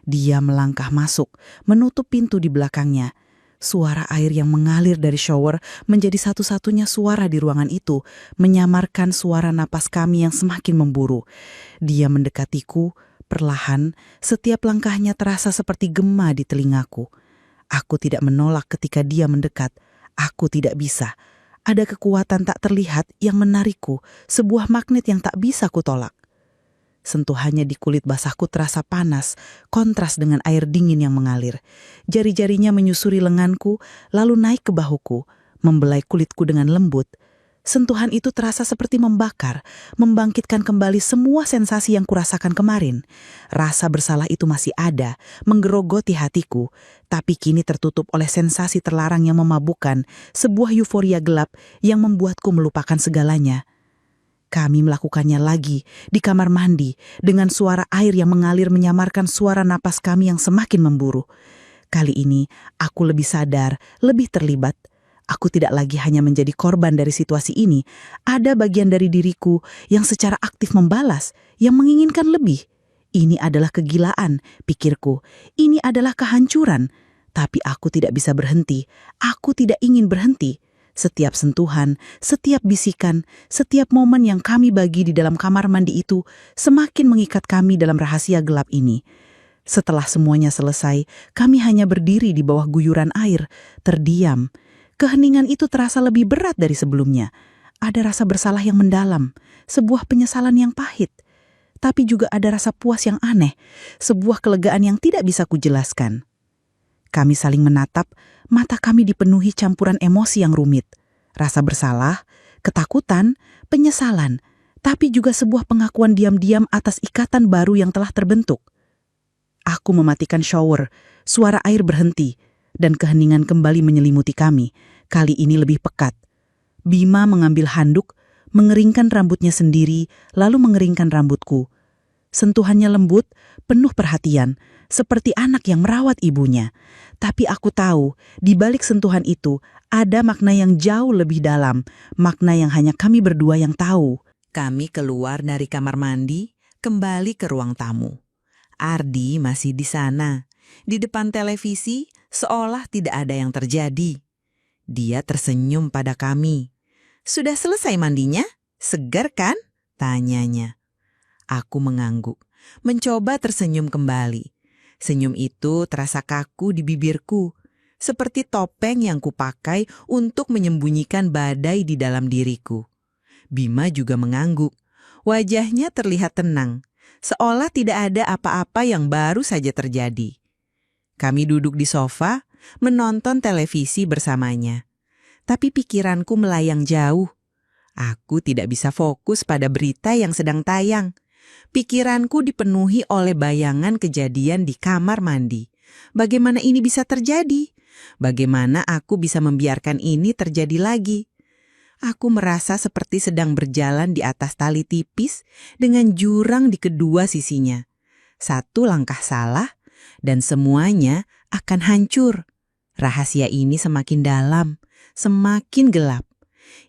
Dia melangkah masuk, menutup pintu di belakangnya. Suara air yang mengalir dari shower menjadi satu-satunya suara di ruangan itu, menyamarkan suara napas kami yang semakin memburu. Dia mendekatiku, perlahan, setiap langkahnya terasa seperti gema di telingaku. Aku tidak menolak ketika dia mendekat. Aku tidak bisa. Ada kekuatan tak terlihat yang menarikku, sebuah magnet yang tak bisa kutolak. Sentuhannya di kulit basahku terasa panas, kontras dengan air dingin yang mengalir. Jari-jarinya menyusuri lenganku, lalu naik ke bahuku, membelai kulitku dengan lembut. Sentuhan itu terasa seperti membakar, membangkitkan kembali semua sensasi yang kurasakan kemarin. Rasa bersalah itu masih ada, menggerogoti hatiku, tapi kini tertutup oleh sensasi terlarang yang memabukkan, sebuah euforia gelap yang membuatku melupakan segalanya. Kami melakukannya lagi di kamar mandi dengan suara air yang mengalir menyamarkan suara napas kami yang semakin memburu. Kali ini aku lebih sadar, lebih terlibat. Aku tidak lagi hanya menjadi korban dari situasi ini. Ada bagian dari diriku yang secara aktif membalas, yang menginginkan lebih. Ini adalah kegilaan, pikirku. Ini adalah kehancuran. Tapi aku tidak bisa berhenti. Aku tidak ingin berhenti. Setiap sentuhan, setiap bisikan, setiap momen yang kami bagi di dalam kamar mandi itu semakin mengikat kami dalam rahasia gelap ini. Setelah semuanya selesai, kami hanya berdiri di bawah guyuran air, terdiam. Keheningan itu terasa lebih berat dari sebelumnya. Ada rasa bersalah yang mendalam, sebuah penyesalan yang pahit. Tapi juga ada rasa puas yang aneh, sebuah kelegaan yang tidak bisa kujelaskan. Kami saling menatap, mata kami dipenuhi campuran emosi yang rumit. Rasa bersalah, ketakutan, penyesalan, tapi juga sebuah pengakuan diam-diam atas ikatan baru yang telah terbentuk. Aku mematikan shower, suara air berhenti, dan keheningan kembali menyelimuti kami, kali ini lebih pekat. Bima mengambil handuk, mengeringkan rambutnya sendiri, lalu mengeringkan rambutku. Sentuhannya lembut, penuh perhatian, seperti anak yang merawat ibunya. Tapi aku tahu, di balik sentuhan itu, ada makna yang jauh lebih dalam, makna yang hanya kami berdua yang tahu. Kami keluar dari kamar mandi, kembali ke ruang tamu. Ardi masih di sana, di depan televisi, seolah tidak ada yang terjadi. Dia tersenyum pada kami. "Sudah selesai mandinya? Segar kan?" tanyanya. Aku mengangguk, mencoba tersenyum kembali. Senyum itu terasa kaku di bibirku, seperti topeng yang kupakai untuk menyembunyikan badai di dalam diriku. Bima juga mengangguk. Wajahnya terlihat tenang, seolah tidak ada apa-apa yang baru saja terjadi. Kami duduk di sofa, menonton televisi bersamanya. Tapi pikiranku melayang jauh. Aku tidak bisa fokus pada berita yang sedang tayang. Pikiranku dipenuhi oleh bayangan kejadian di kamar mandi. Bagaimana ini bisa terjadi? Bagaimana aku bisa membiarkan ini terjadi lagi? Aku merasa seperti sedang berjalan di atas tali tipis dengan jurang di kedua sisinya. Satu langkah salah, dan semuanya akan hancur. Rahasia ini semakin dalam, semakin gelap.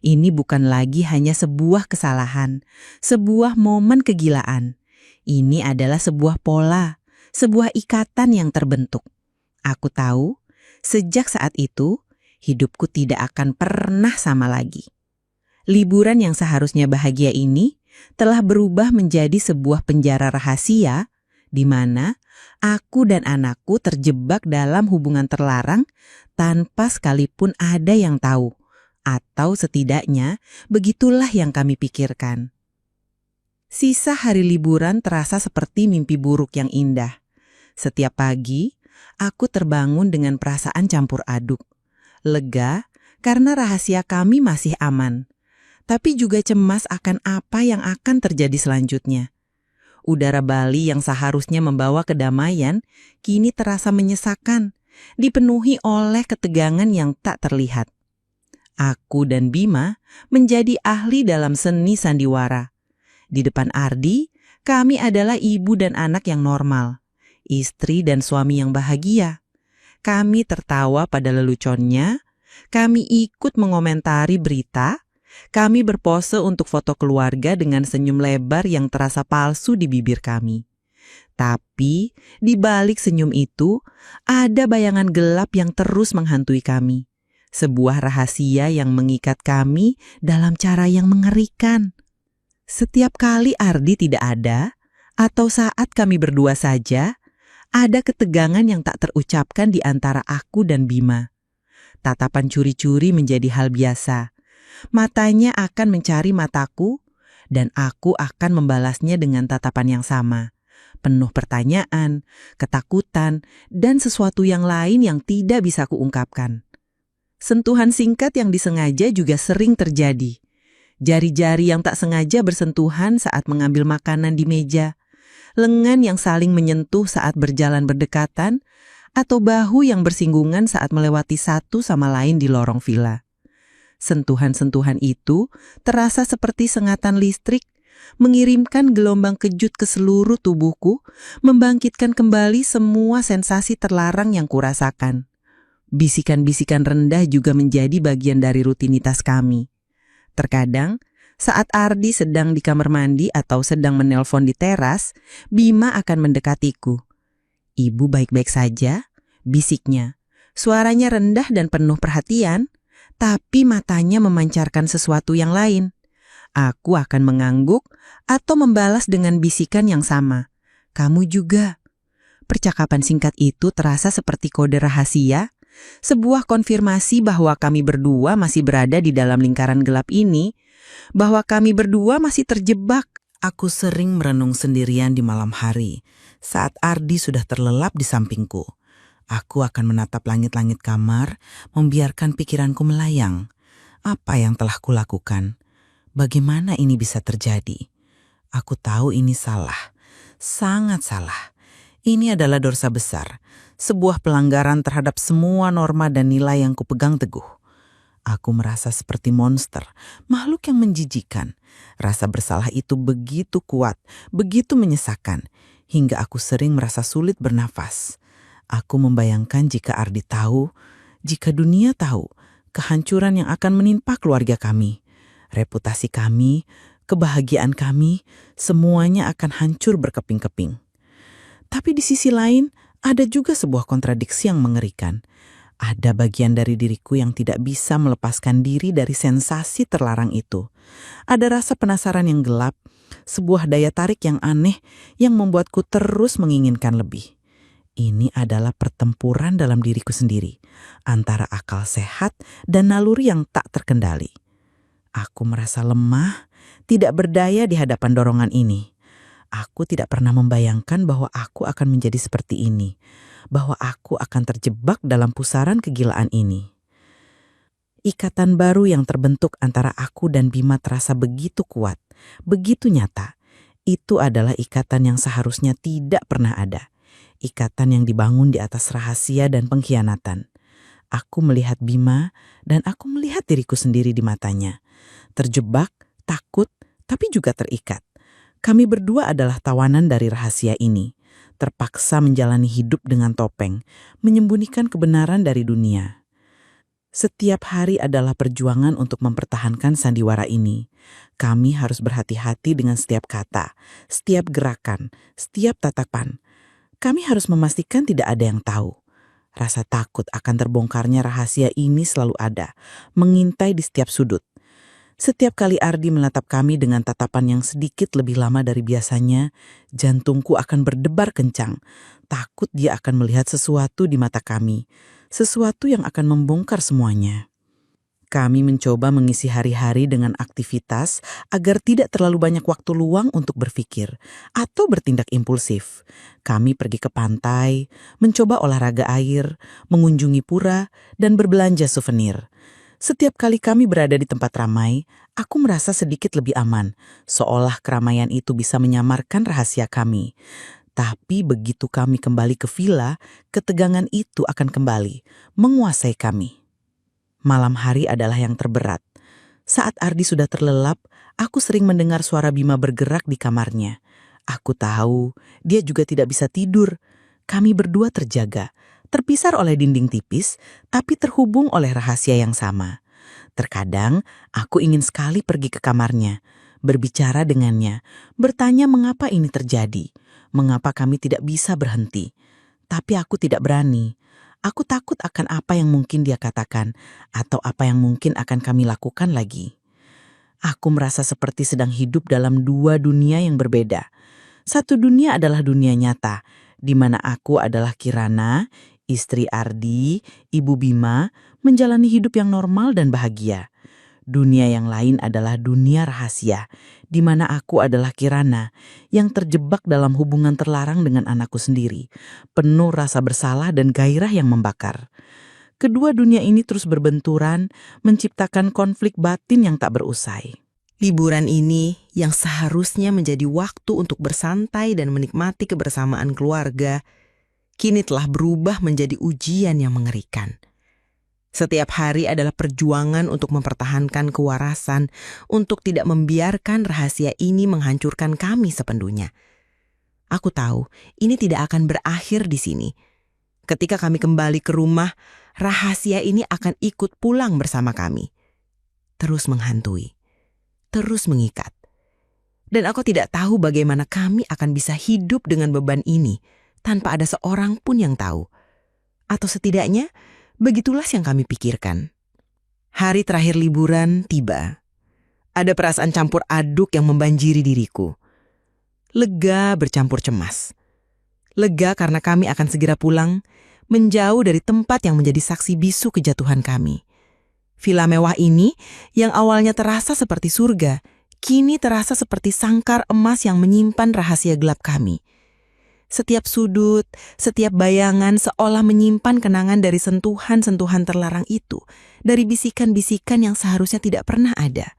Ini bukan lagi hanya sebuah kesalahan, sebuah momen kegilaan. Ini adalah sebuah pola, sebuah ikatan yang terbentuk. Aku tahu, sejak saat itu, hidupku tidak akan pernah sama lagi. Liburan yang seharusnya bahagia ini telah berubah menjadi sebuah penjara rahasia di mana aku dan anakku terjebak dalam hubungan terlarang tanpa sekalipun ada yang tahu. Atau setidaknya begitulah yang kami pikirkan. Sisa hari liburan terasa seperti mimpi buruk yang indah. Setiap pagi, aku terbangun dengan perasaan campur aduk. Lega karena rahasia kami masih aman. Tapi juga cemas akan apa yang akan terjadi selanjutnya. Udara Bali yang seharusnya membawa kedamaian, kini terasa menyesakan, dipenuhi oleh ketegangan yang tak terlihat. Aku dan Bima menjadi ahli dalam seni sandiwara. Di depan Ardi, kami adalah ibu dan anak yang normal, istri dan suami yang bahagia. Kami tertawa pada leluconnya, kami ikut mengomentari berita, kami berpose untuk foto keluarga dengan senyum lebar yang terasa palsu di bibir kami. Tapi di balik senyum itu, ada bayangan gelap yang terus menghantui kami. Sebuah rahasia yang mengikat kami dalam cara yang mengerikan. Setiap kali Ardi tidak ada, atau saat kami berdua saja, ada ketegangan yang tak terucapkan di antara aku dan Bima. Tatapan curi-curi menjadi hal biasa. Matanya akan mencari mataku, dan aku akan membalasnya dengan tatapan yang sama. Penuh pertanyaan, ketakutan, dan sesuatu yang lain yang tidak bisa kuungkapkan. Sentuhan singkat yang disengaja juga sering terjadi. Jari-jari yang tak sengaja bersentuhan saat mengambil makanan di meja, lengan yang saling menyentuh saat berjalan berdekatan, atau bahu yang bersinggungan saat melewati satu sama lain di lorong villa. Sentuhan-sentuhan itu terasa seperti sengatan listrik, mengirimkan gelombang kejut ke seluruh tubuhku, membangkitkan kembali semua sensasi terlarang yang kurasakan. Bisikan-bisikan rendah juga menjadi bagian dari rutinitas kami. Terkadang, saat Ardi sedang di kamar mandi atau sedang menelpon di teras, Bima akan mendekatiku. "Ibu baik-baik saja?" bisiknya. Suaranya rendah dan penuh perhatian, tapi matanya memancarkan sesuatu yang lain. Aku akan mengangguk atau membalas dengan bisikan yang sama. "Kamu juga." Percakapan singkat itu terasa seperti kode rahasia, sebuah konfirmasi bahwa kami berdua masih berada di dalam lingkaran gelap ini, bahwa kami berdua masih terjebak. Aku sering merenung sendirian di malam hari, saat Ardi sudah terlelap di sampingku. Aku akan menatap langit-langit kamar, membiarkan pikiranku melayang. Apa yang telah kulakukan? Bagaimana ini bisa terjadi? Aku tahu ini salah, sangat salah. Ini adalah dosa besar, sebuah pelanggaran terhadap semua norma dan nilai yang kupegang teguh. Aku merasa seperti monster, makhluk yang menjijikan. Rasa bersalah itu begitu kuat, begitu menyesakan, hingga aku sering merasa sulit bernafas. Aku membayangkan jika Ardi tahu, jika dunia tahu, kehancuran yang akan menimpa keluarga kami. Reputasi kami, kebahagiaan kami, semuanya akan hancur berkeping-keping. Tapi di sisi lain, ada juga sebuah kontradiksi yang mengerikan. Ada bagian dari diriku yang tidak bisa melepaskan diri dari sensasi terlarang itu. Ada rasa penasaran yang gelap, sebuah daya tarik yang aneh yang membuatku terus menginginkan lebih. Ini adalah pertempuran dalam diriku sendiri, antara akal sehat dan naluri yang tak terkendali. Aku merasa lemah, tidak berdaya di hadapan dorongan ini. Aku tidak pernah membayangkan bahwa aku akan menjadi seperti ini, bahwa aku akan terjebak dalam pusaran kegilaan ini. Ikatan baru yang terbentuk antara aku dan Bima terasa begitu kuat, begitu nyata. Itu adalah ikatan yang seharusnya tidak pernah ada. Ikatan yang dibangun di atas rahasia dan pengkhianatan. Aku melihat Bima dan aku melihat diriku sendiri di matanya. Terjebak, takut, tapi juga terikat. Kami berdua adalah tawanan dari rahasia ini, terpaksa menjalani hidup dengan topeng, menyembunyikan kebenaran dari dunia. Setiap hari adalah perjuangan untuk mempertahankan sandiwara ini. Kami harus berhati-hati dengan setiap kata, setiap gerakan, setiap tatapan. Kami harus memastikan tidak ada yang tahu. Rasa takut akan terbongkarnya rahasia ini selalu ada, mengintai di setiap sudut. Setiap kali Ardi menatap kami dengan tatapan yang sedikit lebih lama dari biasanya, jantungku akan berdebar kencang. Takut dia akan melihat sesuatu di mata kami, sesuatu yang akan membongkar semuanya. Kami mencoba mengisi hari-hari dengan aktivitas agar tidak terlalu banyak waktu luang untuk berpikir atau bertindak impulsif. Kami pergi ke pantai, mencoba olahraga air, mengunjungi pura, dan berbelanja souvenir. Setiap kali kami berada di tempat ramai, aku merasa sedikit lebih aman, seolah keramaian itu bisa menyamarkan rahasia kami. Tapi begitu kami kembali ke villa, ketegangan itu akan kembali, menguasai kami. Malam hari adalah yang terberat. Saat Ardi sudah terlelap, aku sering mendengar suara Bima bergerak di kamarnya. Aku tahu, dia juga tidak bisa tidur. Kami berdua terjaga, terpisah oleh dinding tipis, tapi terhubung oleh rahasia yang sama. Terkadang, aku ingin sekali pergi ke kamarnya, berbicara dengannya, bertanya mengapa ini terjadi, mengapa kami tidak bisa berhenti. Tapi aku tidak berani. Aku takut akan apa yang mungkin dia katakan, atau apa yang mungkin akan kami lakukan lagi. Aku merasa seperti sedang hidup dalam dua dunia yang berbeda. Satu dunia adalah dunia nyata, di mana aku adalah Kirana, istri Ardi, ibu Bima, menjalani hidup yang normal dan bahagia. Dunia yang lain adalah dunia rahasia, di mana aku adalah Kirana, yang terjebak dalam hubungan terlarang dengan anakku sendiri, penuh rasa bersalah dan gairah yang membakar. Kedua dunia ini terus berbenturan, menciptakan konflik batin yang tak berusai. Liburan ini yang seharusnya menjadi waktu untuk bersantai dan menikmati kebersamaan keluarga, kini telah berubah menjadi ujian yang mengerikan. Setiap hari adalah perjuangan untuk mempertahankan kewarasan, untuk tidak membiarkan rahasia ini menghancurkan kami sepenuhnya. Aku tahu ini tidak akan berakhir di sini. Ketika kami kembali ke rumah, rahasia ini akan ikut pulang bersama kami. Terus menghantui, terus mengikat. Dan aku tidak tahu bagaimana kami akan bisa hidup dengan beban ini tanpa ada seorang pun yang tahu. Atau setidaknya, begitulah yang kami pikirkan. Hari terakhir liburan tiba. Ada perasaan campur aduk yang membanjiri diriku. Lega bercampur cemas. Lega karena kami akan segera pulang, menjauh dari tempat yang menjadi saksi bisu kejatuhan kami. Villa mewah ini yang awalnya terasa seperti surga, kini terasa seperti sangkar emas yang menyimpan rahasia gelap kami. Setiap sudut, setiap bayangan seolah menyimpan kenangan dari sentuhan-sentuhan terlarang itu, dari bisikan-bisikan yang seharusnya tidak pernah ada.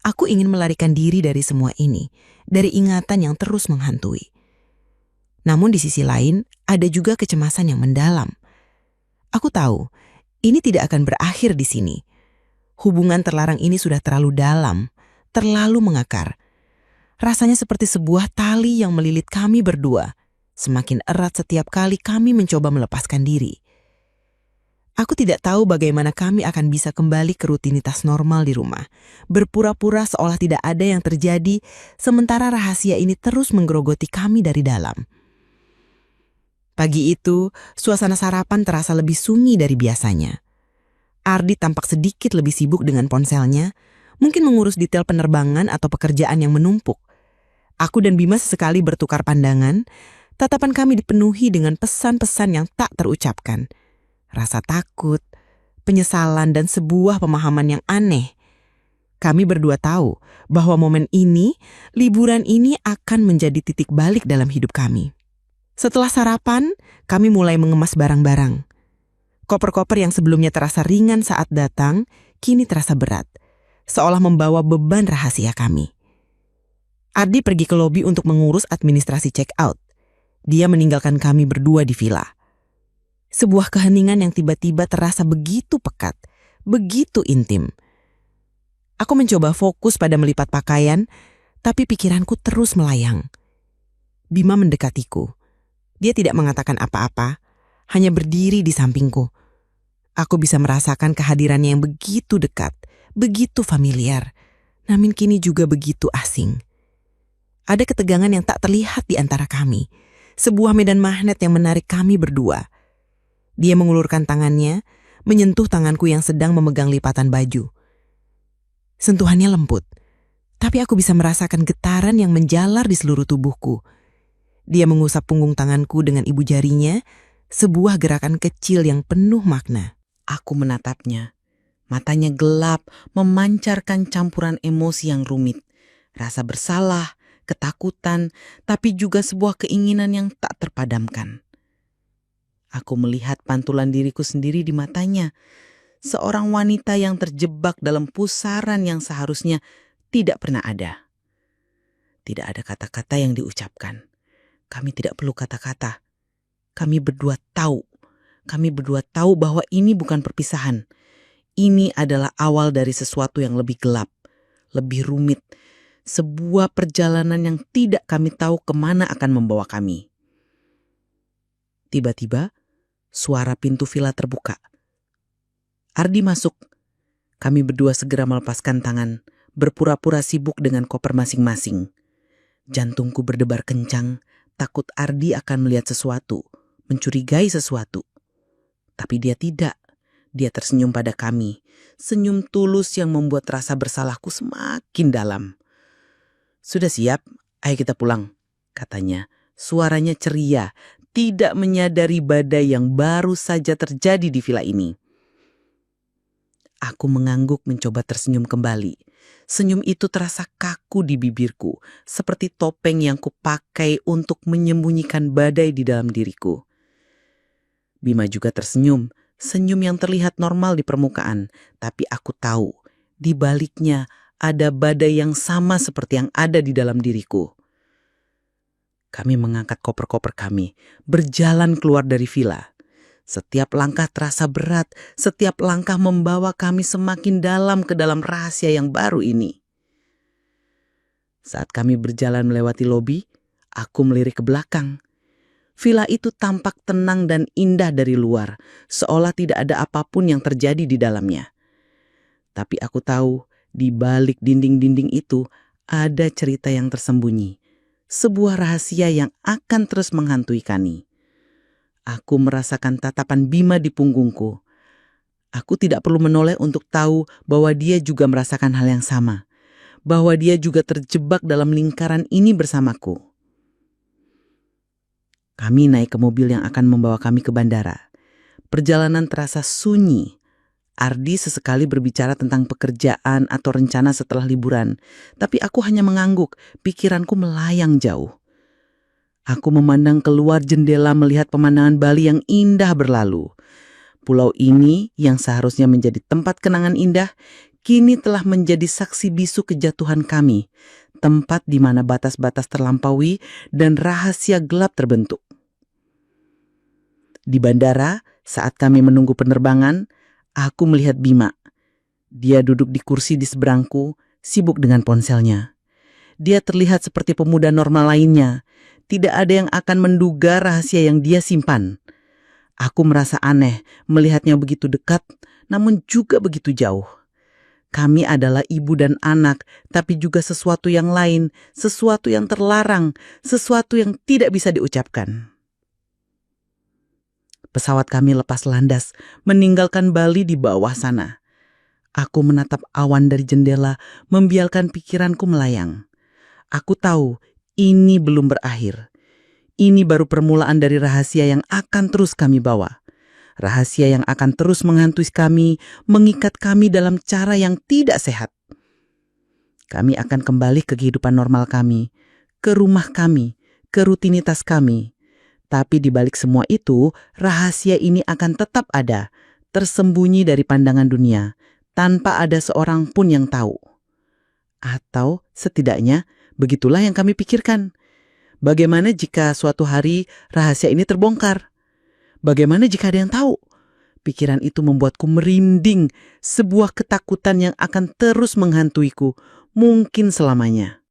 Aku ingin melarikan diri dari semua ini, dari ingatan yang terus menghantui. Namun di sisi lain, ada juga kecemasan yang mendalam. Aku tahu, ini tidak akan berakhir di sini. Hubungan terlarang ini sudah terlalu dalam, terlalu mengakar. Rasanya seperti sebuah tali yang melilit kami berdua. Semakin erat setiap kali kami mencoba melepaskan diri. Aku tidak tahu bagaimana kami akan bisa kembali ke rutinitas normal di rumah. Berpura-pura seolah tidak ada yang terjadi, sementara rahasia ini terus menggerogoti kami dari dalam. Pagi itu, suasana sarapan terasa lebih sunyi dari biasanya. Ardi tampak sedikit lebih sibuk dengan ponselnya, mungkin mengurus detail penerbangan atau pekerjaan yang menumpuk. Aku dan Bima sesekali bertukar pandangan, tatapan kami dipenuhi dengan pesan-pesan yang tak terucapkan. Rasa takut, penyesalan, dan sebuah pemahaman yang aneh. Kami berdua tahu bahwa momen ini, liburan ini akan menjadi titik balik dalam hidup kami. Setelah sarapan, kami mulai mengemas barang-barang. Koper-koper yang sebelumnya terasa ringan saat datang, kini terasa berat, seolah membawa beban rahasia kami. Ardi pergi ke lobi untuk mengurus administrasi check-out. Dia meninggalkan kami berdua di villa. Sebuah keheningan yang tiba-tiba terasa begitu pekat, begitu intim. Aku mencoba fokus pada melipat pakaian, tapi pikiranku terus melayang. Bima mendekatiku. Dia tidak mengatakan apa-apa, hanya berdiri di sampingku. Aku bisa merasakan kehadirannya yang begitu dekat, begitu familiar, namun kini juga begitu asing. Ada ketegangan yang tak terlihat di antara kami, sebuah medan magnet yang menarik kami berdua. Dia mengulurkan tangannya, menyentuh tanganku yang sedang memegang lipatan baju. Sentuhannya lembut, tapi aku bisa merasakan getaran yang menjalar di seluruh tubuhku. Dia mengusap punggung tanganku dengan ibu jarinya, sebuah gerakan kecil yang penuh makna. Aku menatapnya. Matanya gelap, memancarkan campuran emosi yang rumit. Rasa bersalah, ketakutan, tapi juga sebuah keinginan yang tak terpadamkan. Aku melihat pantulan diriku sendiri di matanya. Seorang wanita yang terjebak dalam pusaran yang seharusnya tidak pernah ada. Tidak ada kata-kata yang diucapkan. Kami tidak perlu kata-kata. Kami berdua tahu. Kami berdua tahu bahwa ini bukan perpisahan. Ini adalah awal dari sesuatu yang lebih gelap, lebih rumit. Sebuah perjalanan yang tidak kami tahu kemana akan membawa kami. Tiba-tiba, suara pintu villa terbuka. Ardi masuk. Kami berdua segera melepaskan tangan, berpura-pura sibuk dengan koper masing-masing. Jantungku berdebar kencang, takut Ardi akan melihat sesuatu, mencurigai sesuatu. Tapi dia tidak. Dia tersenyum pada kami, senyum tulus yang membuat rasa bersalahku semakin dalam. "Sudah siap? Ayo kita pulang," katanya. Suaranya ceria, tidak menyadari badai yang baru saja terjadi di villa ini. Aku mengangguk mencoba tersenyum kembali. Senyum itu terasa kaku di bibirku, seperti topeng yang kupakai untuk menyembunyikan badai di dalam diriku. Bima juga tersenyum, senyum yang terlihat normal di permukaan, tapi aku tahu, di baliknya ada badai yang sama seperti yang ada di dalam diriku. Kami mengangkat koper-koper kami, berjalan keluar dari villa. Setiap langkah terasa berat, setiap langkah membawa kami semakin dalam ke dalam rahasia yang baru ini. Saat kami berjalan melewati lobi, aku melirik ke belakang. Villa itu tampak tenang dan indah dari luar, seolah tidak ada apapun yang terjadi di dalamnya. Tapi aku tahu, di balik dinding-dinding itu ada cerita yang tersembunyi. Sebuah rahasia yang akan terus menghantui Kani. Aku merasakan tatapan Bima di punggungku. Aku tidak perlu menoleh untuk tahu bahwa dia juga merasakan hal yang sama. Bahwa dia juga terjebak dalam lingkaran ini bersamaku. Kami naik ke mobil yang akan membawa kami ke bandara. Perjalanan terasa sunyi. Ardi sesekali berbicara tentang pekerjaan atau rencana setelah liburan. Tapi aku hanya mengangguk, pikiranku melayang jauh. Aku memandang keluar jendela melihat pemandangan Bali yang indah berlalu. Pulau ini yang seharusnya menjadi tempat kenangan indah, kini telah menjadi saksi bisu kejatuhan kami. Tempat di mana batas-batas terlampaui dan rahasia gelap terbentuk. Di bandara, saat kami menunggu penerbangan, aku melihat Bima. Dia duduk di kursi di seberangku, sibuk dengan ponselnya. Dia terlihat seperti pemuda normal lainnya. Tidak ada yang akan menduga rahasia yang dia simpan. Aku merasa aneh melihatnya begitu dekat, namun juga begitu jauh. Kami adalah ibu dan anak, tapi juga sesuatu yang lain, sesuatu yang terlarang, sesuatu yang tidak bisa diucapkan. Pesawat kami lepas landas, meninggalkan Bali di bawah sana. Aku menatap awan dari jendela, membiarkan pikiranku melayang. Aku tahu ini belum berakhir. Ini baru permulaan dari rahasia yang akan terus kami bawa. Rahasia yang akan terus menghantui kami, mengikat kami dalam cara yang tidak sehat. Kami akan kembali ke kehidupan normal kami, ke rumah kami, ke rutinitas kami. Tapi di balik semua itu, rahasia ini akan tetap ada, tersembunyi dari pandangan dunia, tanpa ada seorang pun yang tahu. Atau setidaknya, begitulah yang kami pikirkan. Bagaimana jika suatu hari rahasia ini terbongkar? Bagaimana jika ada yang tahu? Pikiran itu membuatku merinding, sebuah ketakutan yang akan terus menghantuiku, mungkin selamanya.